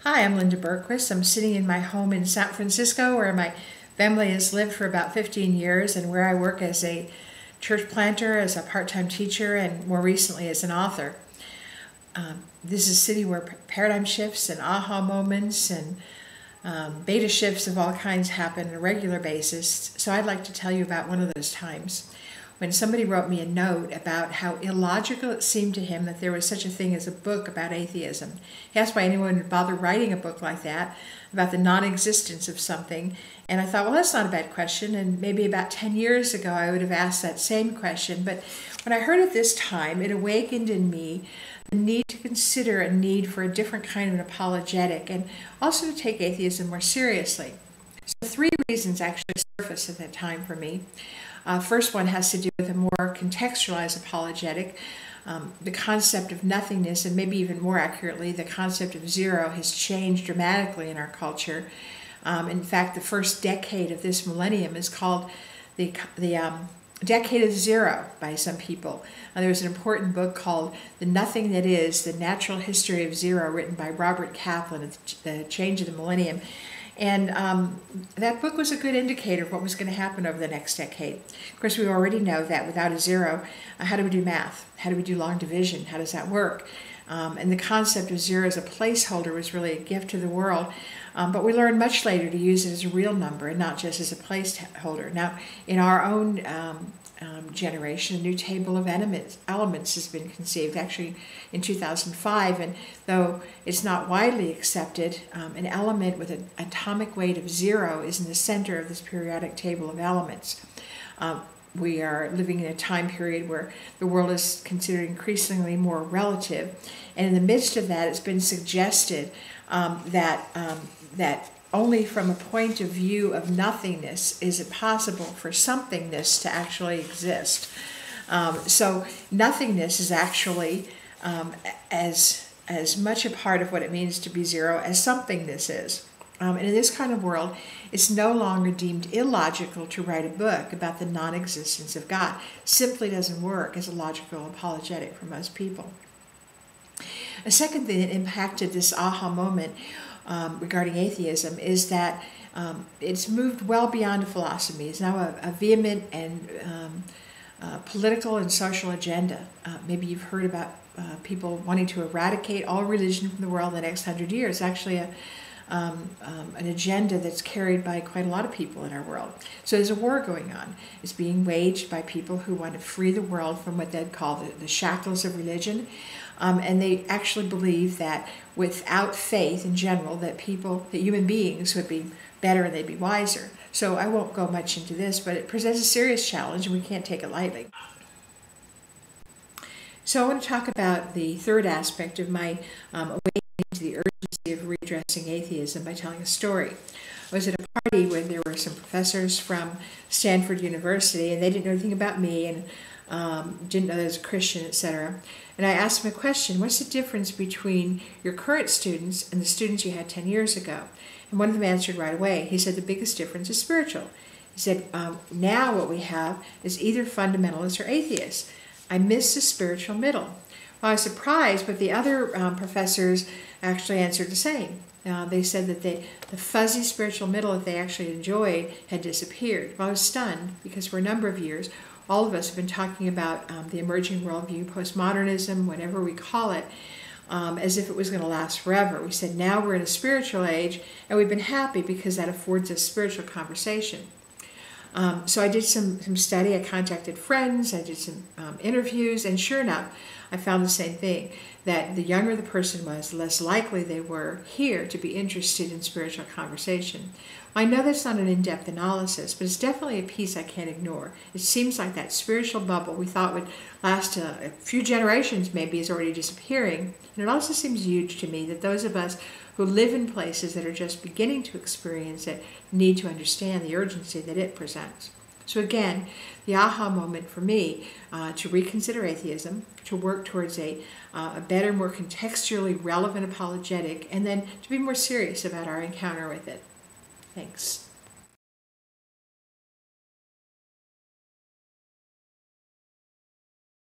Hi, I'm Linda Bergquist. I'm sitting in my home in San Francisco where my family has lived for about 15 years and where I work as a church planter, as a part-time teacher, and more recently as an author. This is a city where paradigm shifts and aha moments and beta shifts of all kinds happen on a regular basis. So I'd like to tell you about one of those times when somebody wrote me a note about how illogical it seemed to him that there was such a thing as a book about atheism. He asked why anyone would bother writing a book like that about the non-existence of something. And I thought, well, that's not a bad question. And maybe about 10 years ago, I would have asked that same question. But when I heard it this time, it awakened in me the need to consider a need for a different kind of an apologetic and also to take atheism more seriously. So 3 reasons actually surfaced at that time for me. First one has to do with a more contextualized apologetic. The concept of nothingness, and maybe even more accurately, the concept of zero, has changed dramatically in our culture. In fact, the first decade of this millennium is called the decade of zero by some people. There was an important book called The Nothing That Is, The Natural History of Zero, written by Robert Kaplan, The Change of the Millennium. And that book was a good indicator of what was going to happen over the next decade. Of course, we already know that without a zero, how do we do math? How do we do long division? How does that work? And the concept of zero as a placeholder was really a gift to the world. But we learned much later to use it as a real number and not just as a placeholder. Now, in our own generation, a new table of elements has been conceived, actually in 2005, and though it's not widely accepted, an element with an atomic weight of 0 is in the center of this periodic table of elements. We are living in a time period where the world is considered increasingly more relative, and in the midst of that, it's been suggested that only from a point of view of nothingness is it possible for somethingness to actually exist. So nothingness is actually as much a part of what it means to be zero as somethingness is. And in this kind of world, it's no longer deemed illogical to write a book about the non-existence of God. Simply doesn't work as a logical apologetic for most people. A second thing that impacted this aha moment regarding atheism is that it's moved well beyond a philosophy. It's now a vehement and political and social agenda. Maybe you've heard about people wanting to eradicate all religion from the world in the next 100 years. Actually, an agenda that's carried by quite a lot of people in our world. So there's a war going on. It's being waged by people who want to free the world from what they'd call the shackles of religion. And they actually believe that without faith in general, that human beings would be better and they'd be wiser. So I won't go much into this, but it presents a serious challenge and we can't take it lightly. So I want to talk about the third aspect of my awakening to the urgency of redressing atheism by telling a story. I was at a party where there were some professors from Stanford University, and they didn't know anything about me and didn't know that I was a Christian, etc. And I asked them a question: what's the difference between your current students and the students you had 10 years ago? And one of them answered right away. He said the biggest difference is spiritual. He said, now what we have is either fundamentalists or atheists. I miss the spiritual middle. Well, I was surprised, but the other professors actually answered the same. They said that the fuzzy spiritual middle that they actually enjoyed had disappeared. Well, I was stunned because for a number of years, all of us have been talking about the emerging worldview, postmodernism, whatever we call it, as if it was going to last forever. We said now we're in a spiritual age, and we've been happy because that affords us spiritual conversation. So I did some study. I contacted friends. I did some interviews, and sure enough, I found the same thing, that the younger the person was, the less likely they were here to be interested in spiritual conversation. I know that's not an in-depth analysis, but it's definitely a piece I can't ignore. It seems like that spiritual bubble we thought would last a few generations maybe is already disappearing. And it also seems huge to me that those of us who live in places that are just beginning to experience it need to understand the urgency that it presents. So again, the aha moment for me to reconsider atheism, to work towards a better, more contextually relevant apologetic, and then to be more serious about our encounter with it. Thanks.